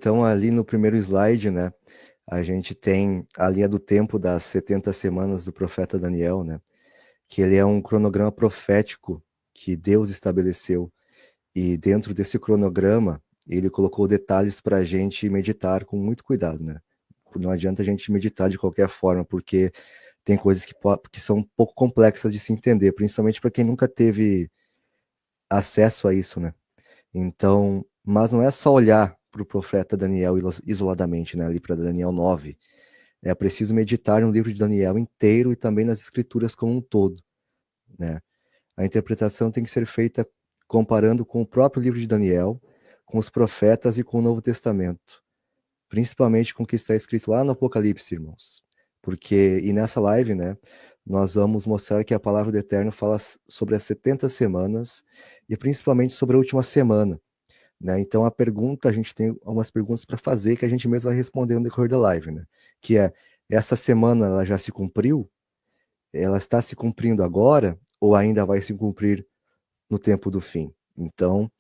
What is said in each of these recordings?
Então, ali no primeiro slide, né, a gente tem a linha do tempo das 70 semanas do profeta Daniel, né, que ele é um cronograma profético que Deus estabeleceu. E dentro desse cronograma, ele colocou detalhes para a gente meditar com muito cuidado, né? Não adianta a gente meditar de qualquer forma, porque tem coisas que são um pouco complexas de se entender, principalmente para quem nunca teve acesso a isso, né? Então, mas não é só olhar para o profeta Daniel isoladamente, né? Ali para Daniel 9. É preciso meditar no livro de Daniel inteiro e também nas escrituras como um todo, né? A interpretação tem que ser feita comparando com o próprio livro de Daniel, com os profetas e com o Novo Testamento, principalmente com o que está escrito lá no Apocalipse, irmãos. E nessa live, né, nós vamos mostrar que a palavra do Eterno fala sobre as 70 semanas e principalmente sobre a última semana, né? Então a gente tem algumas perguntas para fazer que a gente mesmo vai responder no decorrer da live, né? Que é, essa semana ela já se cumpriu? Ela está se cumprindo agora ou ainda vai se cumprir no tempo do fim? Então,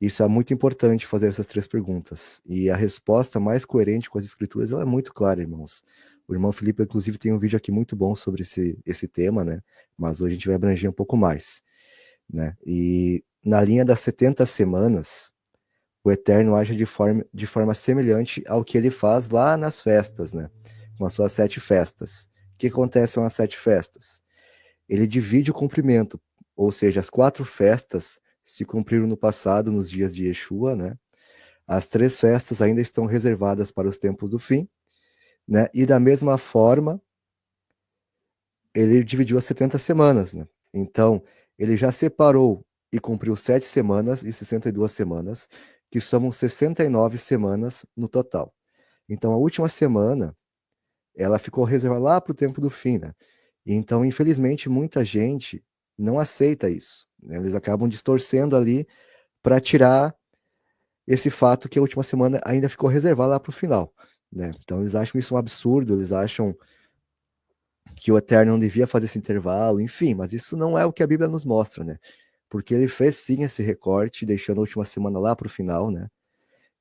isso é muito importante fazer essas três perguntas. E a resposta mais coerente com as escrituras, ela é muito clara, irmãos. O irmão Felipe, inclusive, tem um vídeo aqui muito bom sobre esse tema, né? Mas hoje a gente vai abranger um pouco mais, né? E na linha das 70 semanas, o Eterno age de forma semelhante ao que ele faz lá nas festas, né? Com as suas 7 festas. O que acontece nas 7 festas? Ele divide o cumprimento, ou seja, as 4 festas se cumpriram no passado, nos dias de Yeshua, né? As 3 festas ainda estão reservadas para os tempos do fim, né? E da mesma forma, ele dividiu as 70 semanas, né? Então, ele já separou e cumpriu 7 semanas e 62 semanas, que somam 69 semanas no total. Então, a última semana, ela ficou reservada lá para o tempo do fim, né? Então, infelizmente, muita gente não aceita isso, né? Eles acabam distorcendo ali para tirar esse fato que a última semana ainda ficou reservada lá para o final, né? Então, eles acham isso um absurdo, eles acham que o Eterno não devia fazer esse intervalo, enfim, mas isso não é o que a Bíblia nos mostra, né? Porque ele fez sim esse recorte, deixando a última semana lá para o final, né?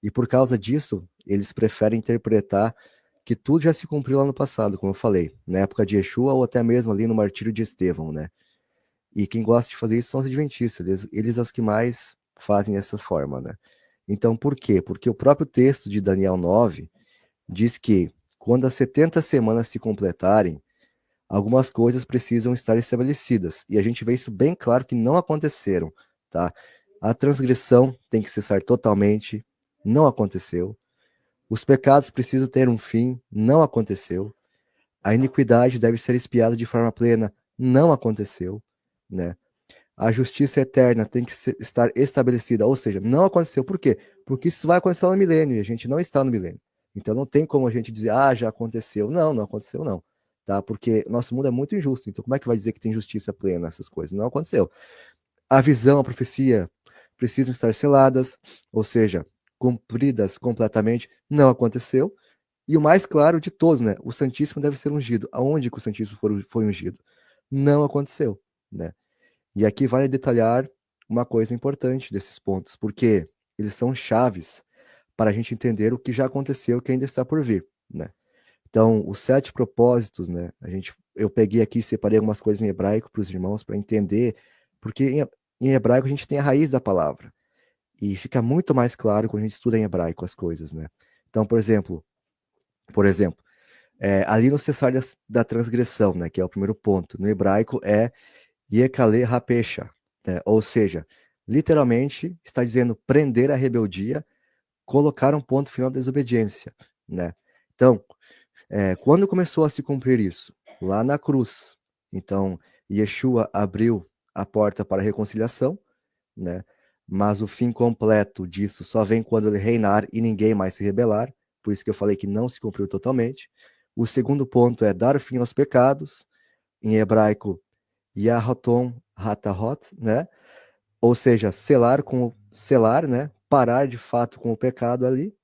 E por causa disso, eles preferem interpretar que tudo já se cumpriu lá no passado, como eu falei, na época de Yeshua ou até mesmo ali no martírio de Estevão, né? E quem gosta de fazer isso são os adventistas, eles são os que mais fazem dessa forma, né? Então, por quê? Porque o próprio texto de Daniel 9 diz que quando as 70 semanas se completarem, algumas coisas precisam estar estabelecidas. E a gente vê isso bem claro que não aconteceram, tá? A transgressão tem que cessar totalmente, não aconteceu. Os pecados precisam ter um fim, não aconteceu. A iniquidade deve ser expiada de forma plena, não aconteceu, né? A justiça eterna tem que estar estabelecida, ou seja, não aconteceu. Por quê? Porque isso vai acontecer no milênio e a gente não está no milênio. Então não tem como a gente dizer, ah, já aconteceu. Não, não aconteceu, não. Tá? Porque nosso mundo é muito injusto. Então como é que vai dizer que tem justiça plena nessas coisas? Não aconteceu. A visão, a profecia precisam estar seladas, ou seja, cumpridas completamente. Não aconteceu. E o mais claro de todos, né? O Santíssimo deve ser ungido. Aonde que o Santíssimo foi ungido? Não aconteceu, né? E aqui vale detalhar uma coisa importante desses pontos, porque eles são chaves para a gente entender o que já aconteceu e o que ainda está por vir, né? Então, os 7 propósitos, né? Eu peguei aqui e separei algumas coisas em hebraico para os irmãos para entender, porque em hebraico a gente tem a raiz da palavra e fica muito mais claro quando a gente estuda em hebraico as coisas, né? Então, por exemplo, ali no cessar da transgressão, né? Que é o primeiro ponto. No hebraico é Yekale Rapesha, né? Ou seja, literalmente está dizendo prender a rebeldia, colocar um ponto final da desobediência, né? Então, quando começou a se cumprir isso? Lá na cruz. Então, Yeshua abriu a porta para a reconciliação, né? Mas o fim completo disso só vem quando ele reinar e ninguém mais se rebelar. Por isso que eu falei que não se cumpriu totalmente. O segundo ponto é dar fim aos pecados, em hebraico, Yahaton Hatahot, né? Ou seja, selar, né? Parar de fato com o pecado ali.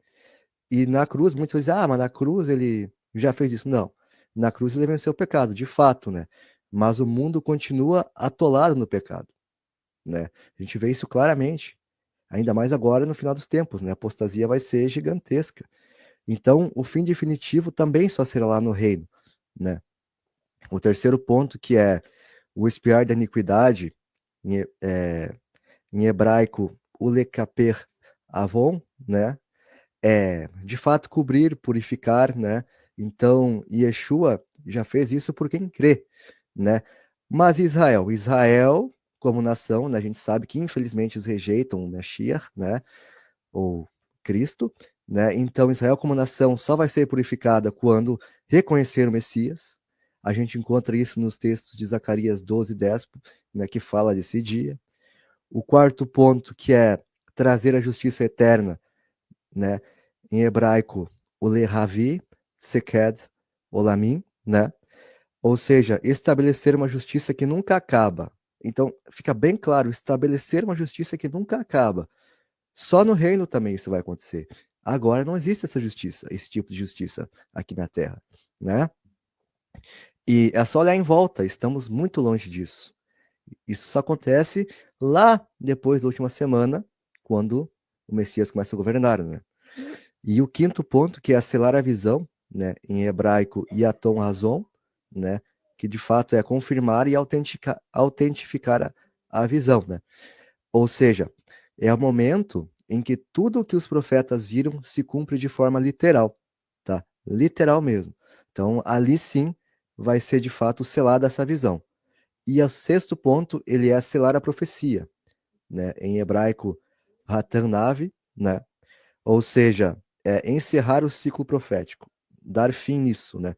E na cruz, muitos dizem, ah, mas na cruz ele já fez isso. Não. Na cruz ele venceu o pecado, de fato, né? Mas o mundo continua atolado no pecado, né? A gente vê isso claramente. Ainda mais agora no final dos tempos, né? A apostasia vai ser gigantesca. Então, o fim definitivo também só será lá no reino, né? O terceiro ponto, que é o espiar da iniquidade, em hebraico, o lekaper avon, né? É, de fato, cobrir, purificar, né? Então, Yeshua já fez isso por quem crê, né? Mas Israel, como nação, né, a gente sabe que infelizmente eles rejeitam o Mashiach, né? Ou Cristo, né? Então, Israel como nação só vai ser purificada quando reconhecer o Messias. A gente encontra isso nos textos de Zacarias 12:10, né, que fala desse dia. O quarto ponto, que é trazer a justiça eterna, né? Em hebraico, o lehavi, seked, olamim, né? Ou seja, estabelecer uma justiça que nunca acaba. Então, fica bem claro, estabelecer uma justiça que nunca acaba. Só no reino também isso vai acontecer. Agora não existe essa justiça, esse tipo de justiça aqui na Terra, né? E é só olhar em volta, estamos muito longe disso. Isso só acontece lá depois da última semana, quando o Messias começa a governar, né? E o quinto ponto, que é selar a visão, né, em hebraico, yatom razon, né, que de fato é confirmar e autentificar a visão, né? Ou seja, é o momento em que tudo o que os profetas viram se cumpre de forma literal, tá? Literal mesmo. Então, ali sim vai ser de fato selada essa visão. E o sexto ponto, ele é selar a profecia, né? Em hebraico, Hatan Navi, né? Ou seja, encerrar o ciclo profético, dar fim nisso, né?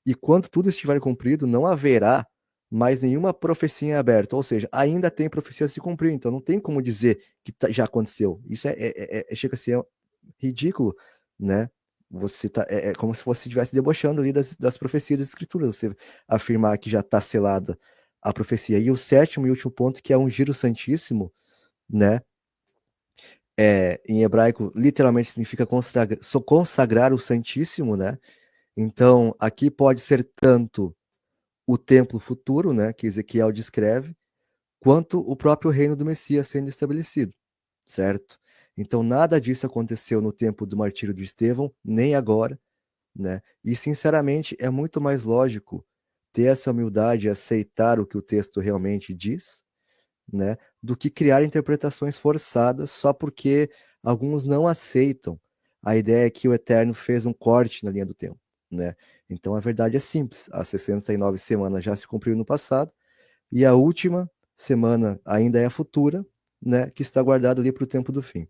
E quando tudo estiver cumprido, não haverá mais nenhuma profecia em aberto, ou seja, ainda tem profecia a se cumprir, então não tem como dizer que já aconteceu. Isso chega a ser ridículo, né? Você tá, é como se você estivesse debochando ali das profecias das escrituras, você afirmar que já está selada a profecia. E o sétimo e último ponto, que é um giro santíssimo, né? Em hebraico, literalmente significa consagrar o Santíssimo, né? Então, aqui pode ser tanto o templo futuro, né, que Ezequiel descreve, quanto o próprio reino do Messias sendo estabelecido, certo? Então, nada disso aconteceu no tempo do martírio de Estevão, nem agora, né? E, sinceramente, é muito mais lógico ter essa humildade e aceitar o que o texto realmente diz, né, do que criar interpretações forçadas só porque alguns não aceitam a ideia que o Eterno fez um corte na linha do tempo, né? Então a verdade é simples, as 69 semanas já se cumpriram no passado e a última semana ainda é a futura, né, que está guardada ali para o tempo do fim.